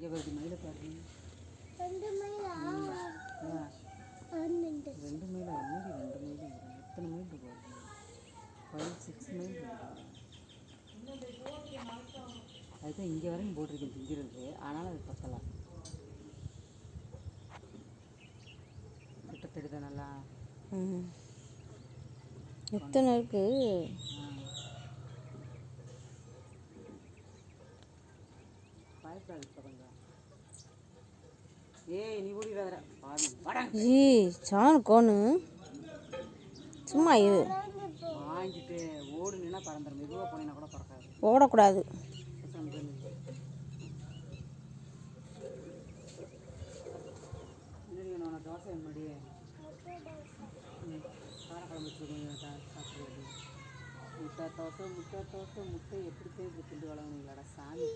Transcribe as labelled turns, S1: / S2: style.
S1: இங்கே வருது மயிலை பாரு.
S2: 2 மைலா?
S1: 2 மைலா? என்னடி 2 மைல்? எத்தனை மைல் இருக்கு? 5, 6 மைல் இருக்குது. அதுதான் இங்கே வரைக்கும் போட்டிருக்கேன் திங்கிறது. ஆனாலும் அது பத்தலை. கிட்ட தெரியுதா நல்லா?
S2: எத்தனை இருக்கு?
S1: பயப்படாது இப்போ கொஞ்சம். ஏய் நீ ஓடிடாத பாவி.
S2: சாணு கோணு சும்மா இரு.
S1: வாங்கிட்டு ஓடுனா பறந்துடும். மெதுவாக போனீங்கன்னா கூட பறக்காது.
S2: ஓடக்கூடாது.
S1: நான் தோசை முன்னாடி காரக்குழம்பு வச்சுருக்கீங்க சாப்பிடுறது. முட்டை தோசை எப்படி இப்படி திண்டு வளர்ந்தீங்களாடா சாமி.